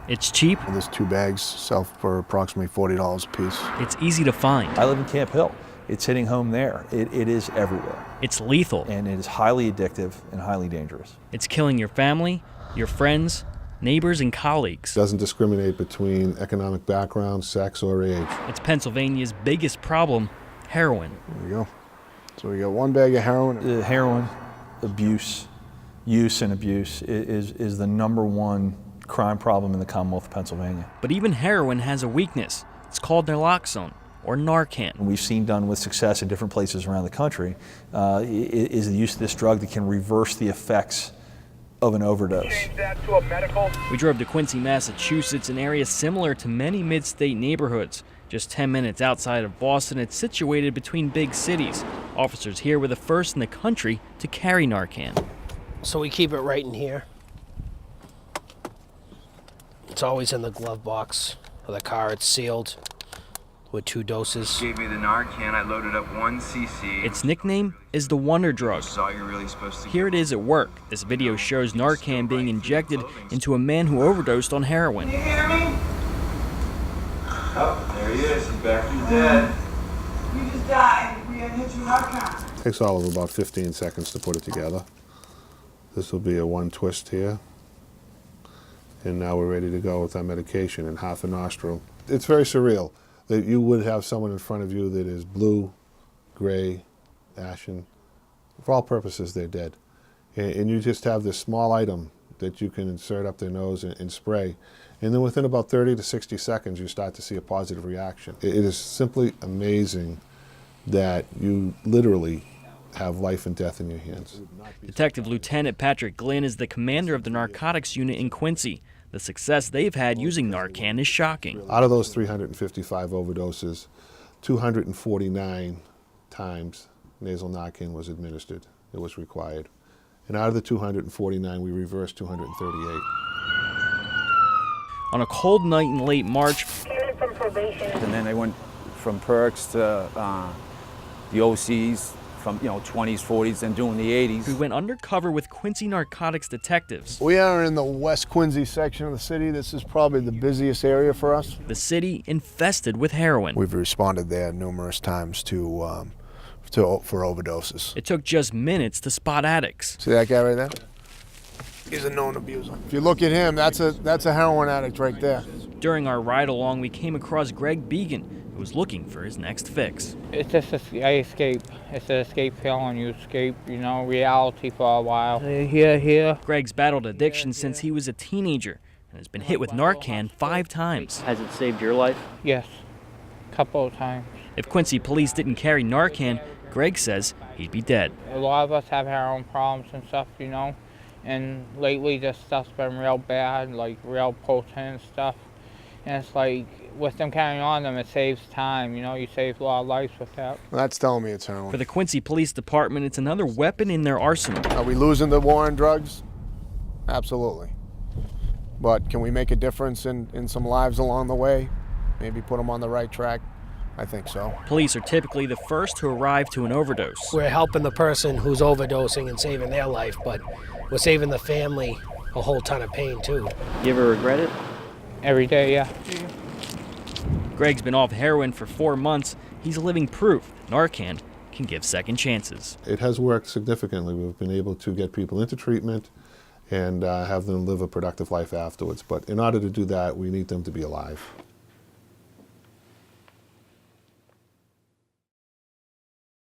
It's cheap. And there's 2 bags sell for approximately $40 a piece. It's easy to find. I live in Camp Hill. It's hitting home there. It is everywhere. It's lethal. And it is highly addictive and highly dangerous. It's killing your family, your friends, neighbors, and colleagues. Doesn't discriminate between economic background, sex, or age. It's Pennsylvania's biggest problem, heroin. There you go. So we got 1 bag of heroin. Heroin abuse, use and abuse is the #1 crime problem in the Commonwealth of Pennsylvania. But even heroin has a weakness. It's called naloxone, or Narcan. And we've seen done with success in different places around the country is the use of this drug that can reverse the effects of an overdose. We drove to Quincy, Massachusetts, an area similar to many mid-state neighborhoods. Just 10 minutes outside of Boston, it's situated between big cities. Officers here were the first in the country to carry Narcan. So we keep it right in here. It's always in the glove box of the car. It's sealed with 2 doses. Gave me the Narcan. I loaded up 1 cc. Its nickname is the Wonder Drug. Which is all you're really supposed to Here it is at work. This video shows Narcan being injected into a man who overdosed on heroin. Can you hear me? Oh, there he is. He's back from the dead. You just died. We had hit you Narcan. Takes all of about 15 seconds to put it together. This will be a 1 twist here. And now we're ready to go with our medication in half a nostril. It's very surreal that you would have someone in front of you that is blue, gray, ashen. For all purposes, they're dead. And you just have this small item that you can insert up their nose and spray. And then within about 30 to 60 seconds, you start to see a positive reaction. It is simply amazing that you literally have life and death in your hands. Detective Lieutenant Patrick Glynn is the commander of the narcotics unit in Quincy. The success they've had using Narcan is shocking. Out of those 355 overdoses, 249 times nasal Narcan was administered. It was required. And out of the 249, we reversed 238. On a cold night in late March, and then they went from perks to the OCs, from 20s, 40s, and doing the 80s. we went undercover with Quincy narcotics detectives. We are in the West Quincy section of the city. This is probably the busiest area for us. The city infested with heroin. We've responded there numerous times for overdoses. It took just minutes to spot addicts. See that guy right there? He's a known abuser. If you look at him, that's a heroin addict right there. During our ride along, we came across Greg Began, who was looking for his next fix. It's just I escape. It's an escape feeling. You escape, reality for a while. Here. Greg's battled addiction since he was a teenager and has been hit with Narcan 5 times. Has it saved your life? Yes, a couple of times. If Quincy police didn't carry Narcan, Greg says he'd be dead. A lot of us have heroin problems and stuff, and lately this stuff's been real bad, like real potent stuff. And it's like, with them carrying on them, it saves time, you save a lot of lives with that. Well, that's telling me it's heroin. For the Quincy Police Department, it's another weapon in their arsenal. Are we losing the war on drugs? Absolutely. But can we make a difference in some lives along the way? Maybe put them on the right track? I think so. Police are typically the first to arrive to an overdose. We're helping the person who's overdosing and saving their life, but we're saving the family a whole ton of pain, too. You ever regret it? Every day, yeah. Greg's been off heroin for 4 months. He's living proof Narcan can give second chances. It has worked significantly. We've been able to get people into treatment and have them live a productive life afterwards. But in order to do that, we need them to be alive.